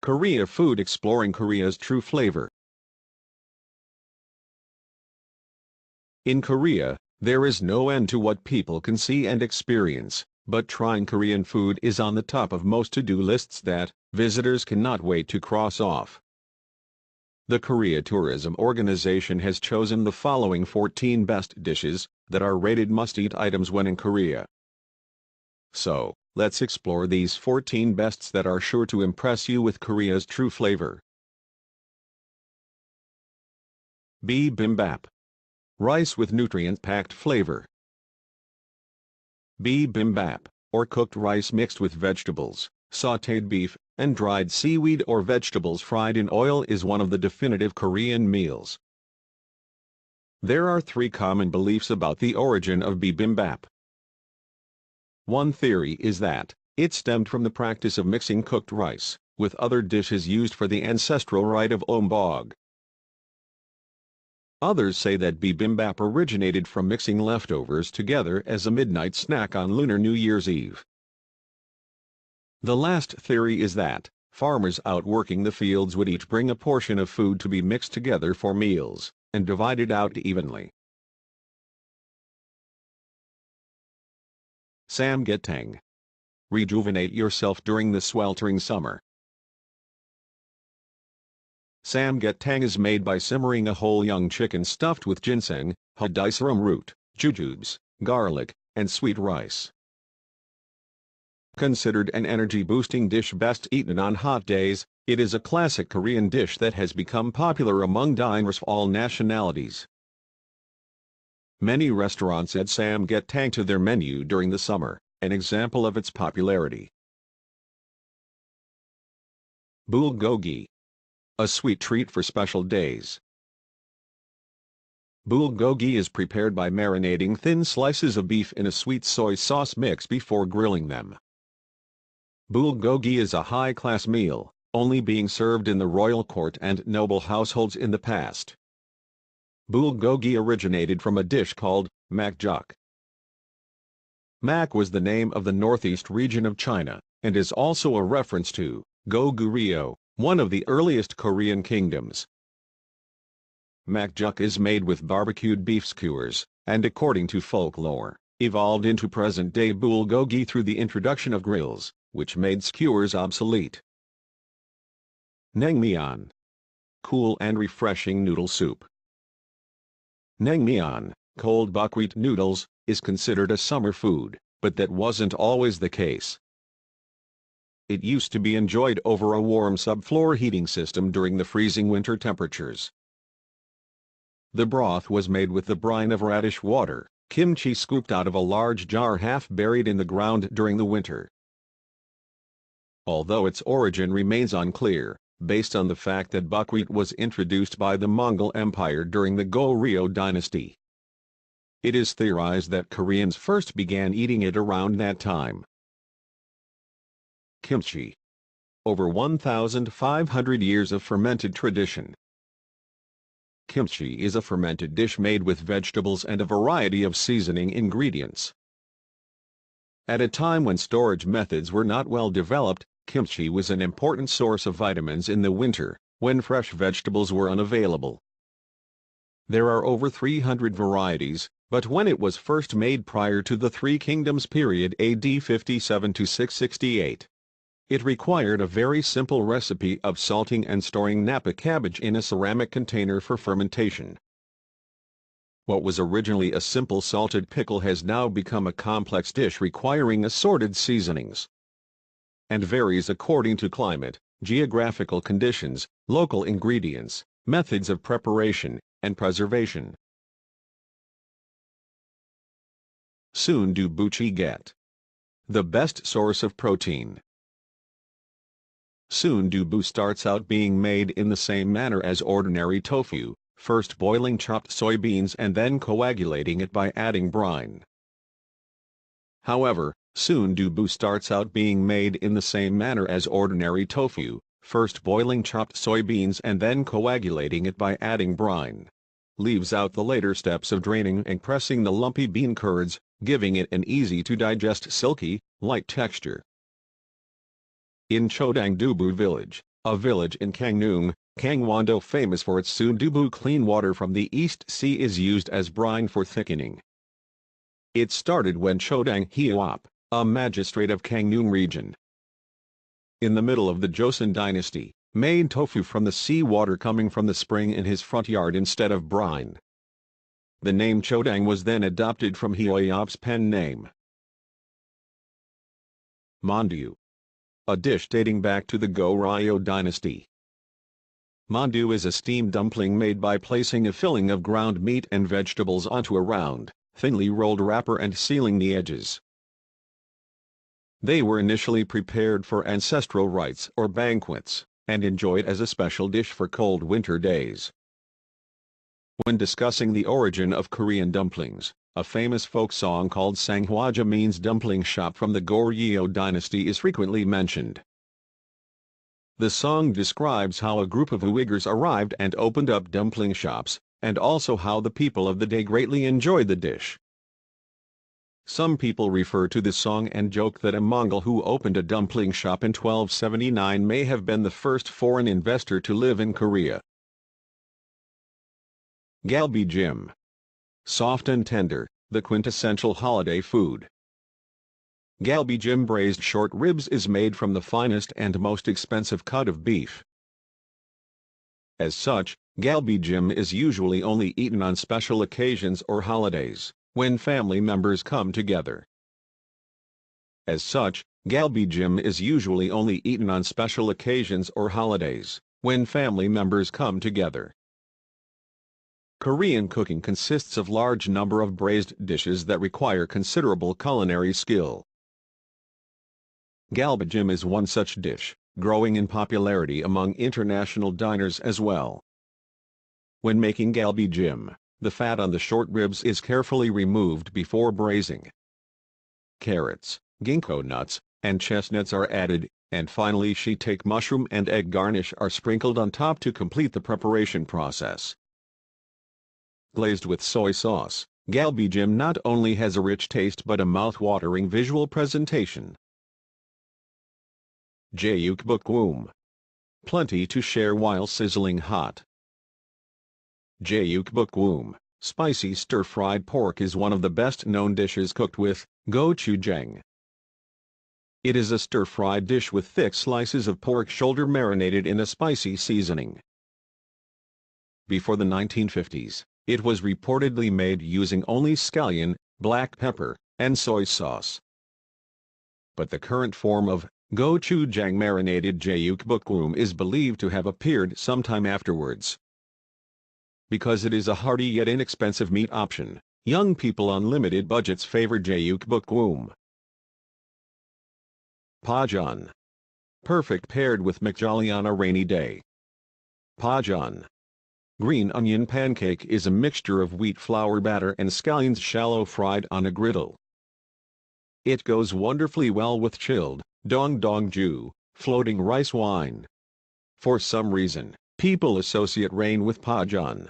Korea Food, exploring Korea's true flavor. In Korea, there is no end to what people can see and experience, but trying Korean food is on the top of most to-do lists that visitors cannot wait to cross off. The Korea Tourism Organization has chosen the following 14 best dishes that are rated must-eat items when in Korea. So, let's explore these 14 bests that are sure to impress you with Korea's true flavor. Bibimbap. Rice with nutrient-packed flavor. Bibimbap, or cooked rice mixed with vegetables, sautéed beef, and dried seaweed or vegetables fried in oil, is one of the definitive Korean meals. There are 3 common beliefs about the origin of bibimbap. One theory is that it stemmed from the practice of mixing cooked rice with other dishes used for the ancestral rite of ombog. Others say that bibimbap originated from mixing leftovers together as a midnight snack on Lunar New Year's Eve. The last theory is that farmers out working the fields would each bring a portion of food to be mixed together for meals and divided out evenly. Samgyetang. Rejuvenate yourself during the sweltering summer. Samgyetang is made by simmering a whole young chicken stuffed with ginseng, hodisarum root, jujubes, garlic, and sweet rice. Considered an energy-boosting dish best eaten on hot days, it is a classic Korean dish that has become popular among diners of all nationalities. Many restaurants add samgyetang to their menu during the summer, an example of its popularity. Bulgogi. A sweet treat for special days. Bulgogi is prepared by marinating thin slices of beef in a sweet soy sauce mix before grilling them. Bulgogi is a high-class meal, only being served in the royal court and noble households in the past. Bulgogi originated from a dish called makjuk. Mak was the name of the northeast region of China, and is also a reference to Goguryeo, one of the earliest Korean kingdoms. Makjuk is made with barbecued beef skewers, and according to folklore, evolved into present-day bulgogi through the introduction of grills, which made skewers obsolete. Naengmyeon. Cool and refreshing noodle soup. Naengmyeon, cold buckwheat noodles, is considered a summer food, but that wasn't always the case. It used to be enjoyed over a warm subfloor heating system during the freezing winter temperatures. The broth was made with the brine of radish water, kimchi scooped out of a large jar half buried in the ground during the winter. Although its origin remains unclear, based on the fact that buckwheat was introduced by the Mongol Empire during the Goryeo dynasty. It is theorized that Koreans first began eating it around that time. Kimchi. Over 1,500 years of fermented tradition. Kimchi is a fermented dish made with vegetables and a variety of seasoning ingredients. At a time when storage methods were not well developed, kimchi was an important source of vitamins in the winter, when fresh vegetables were unavailable. There are over 300 varieties, but when it was first made prior to the Three Kingdoms period AD 57 to 668, it required a very simple recipe of salting and storing Napa cabbage in a ceramic container for fermentation. What was originally a simple salted pickle has now become a complex dish requiring assorted seasonings, and varies according to climate, geographical conditions, local ingredients, methods of preparation, and preservation. Sundubuchi. The best source of protein. Sundubu starts out being made in the same manner as ordinary tofu, first boiling chopped soybeans and then coagulating it by adding brine. However, sundubu starts out being made in the same manner as ordinary tofu, first boiling chopped soybeans and then coagulating it by adding brine. Leaves out the later steps of draining and pressing the lumpy bean curds, giving it an easy-to-digest silky, light texture. In Chodangdubu village, a village in Gangneung, Gangwon-do famous for its sundubu clean water from the East Sea is used as brine for thickening. It started when Chodang Heop, a magistrate of Gangneung region, in the middle of the Joseon dynasty, made tofu from the sea water coming from the spring in his front yard instead of brine. The name Chodang was then adopted from Heop's pen name. Mandu, a dish dating back to the Goryeo dynasty. Mandu is a steamed dumpling made by placing a filling of ground meat and vegetables onto a round, thinly rolled wrapper and sealing the edges. They were initially prepared for ancestral rites or banquets, and enjoyed as a special dish for cold winter days. When discussing the origin of Korean dumplings, a famous folk song called Sanghwaja means dumpling shop from the Goryeo dynasty is frequently mentioned. The song describes how a group of Uyghurs arrived and opened up dumpling shops, and also how the people of the day greatly enjoyed the dish. Some people refer to the song and joke that a Mongol who opened a dumpling shop in 1279 may have been the first foreign investor to live in Korea. Galbijim. Soft and tender, the quintessential holiday food. Galbijim braised short ribs is made from the finest and most expensive cut of beef. As such, galbijim is usually only eaten on special occasions or holidays, when family members come together. As such, galbijim is usually only eaten on special occasions or holidays, when family members come together. Korean cooking consists of large number of braised dishes that require considerable culinary skill. Galbijim is one such dish, growing in popularity among international diners as well. When making galbijim, the fat on the short ribs is carefully removed before braising. Carrots, ginkgo nuts, and chestnuts are added, and finally shiitake mushroom and egg garnish are sprinkled on top to complete the preparation process. Glazed with soy sauce, galbijim not only has a rich taste but a mouth-watering visual presentation. Jjukbukgum. Plenty to share while sizzling hot. Jjukbukgum, spicy stir-fried pork is one of the best-known dishes cooked with gochujang. It is a stir-fried dish with thick slices of pork shoulder marinated in a spicy seasoning. Before the 1950s, it was reportedly made using only scallion, black pepper, and soy sauce. But the current form of gochujang marinated jjukbukgum is believed to have appeared sometime afterwards. Because it is a hearty yet inexpensive meat option, young people on limited budgets favor jjukbukgum. Pajeon. Perfect paired with makgeolli on a rainy day. Pajeon. Green onion pancake is a mixture of wheat flour batter and scallions shallow fried on a griddle. It goes wonderfully well with chilled, dongdongju, floating rice wine. For some reason, people associate rain with pajeon.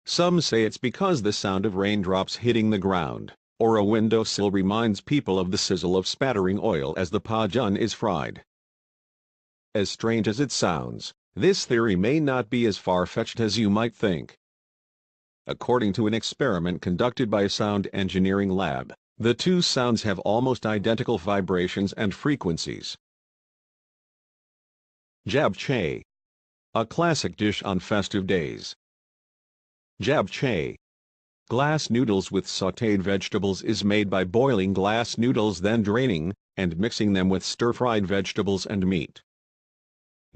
Some say it's because the sound of raindrops hitting the ground, or a windowsill reminds people of the sizzle of spattering oil as the pajeon is fried. As strange as it sounds, this theory may not be as far-fetched as you might think. According to an experiment conducted by a sound engineering lab, the two sounds have almost identical vibrations and frequencies. Japchae. A classic dish on festive days. Japchae. Glass noodles with sautéed vegetables is made by boiling glass noodles then draining, and mixing them with stir-fried vegetables and meat.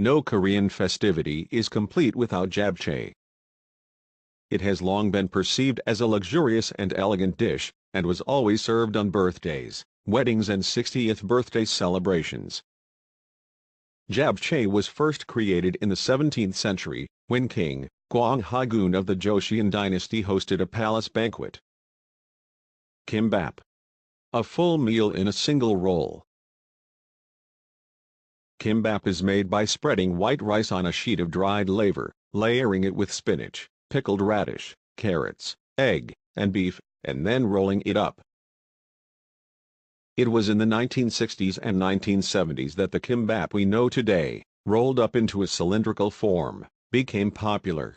No Korean festivity is complete without japchae. It has long been perceived as a luxurious and elegant dish, and was always served on birthdays, weddings and 60th birthday celebrations. Japchae was first created in the 17th century, when King Gwanghwagun of the Joseon dynasty hosted a palace banquet. Kimbap. A full meal in a single roll. Kimbap is made by spreading white rice on a sheet of dried laver, layering it with spinach, pickled radish, carrots, egg, and beef, and then rolling it up. It was in the 1960s and 1970s that the kimbap we know today, rolled up into a cylindrical form, became popular.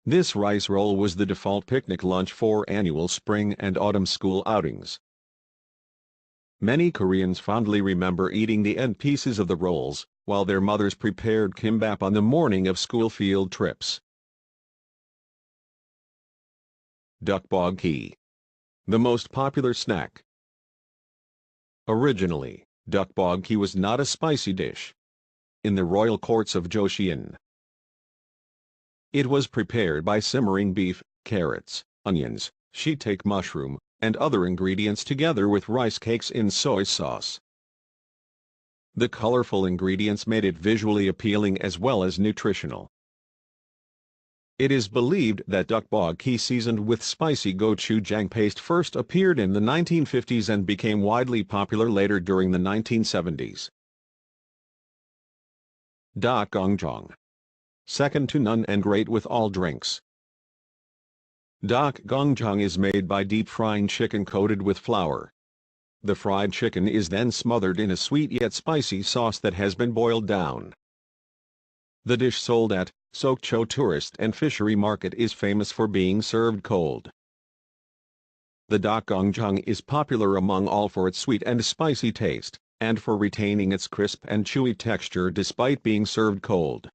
This rice roll was the default picnic lunch for annual spring and autumn school outings. Many Koreans fondly remember eating the end pieces of the rolls, while their mothers prepared kimbap on the morning of school field trips. Tteokbokki. The most popular snack. Originally, tteokbokki was not a spicy dish. In the royal courts of Joseon, it was prepared by simmering beef, carrots, onions, shiitake mushroom, and other ingredients together with rice cakes in soy sauce. The colorful ingredients made it visually appealing as well as nutritional. It is believed that tteokbokki seasoned with spicy gochujang paste first appeared in the 1950s and became widely popular later during the 1970s. Dakgonjang. Second to none and great with all drinks. Dakgonjang is made by deep-frying chicken coated with flour. The fried chicken is then smothered in a sweet yet spicy sauce that has been boiled down. The dish sold at Sokcho Tourist and Fishery Market is famous for being served cold. The dakgonjang is popular among all for its sweet and spicy taste, and for retaining its crisp and chewy texture despite being served cold.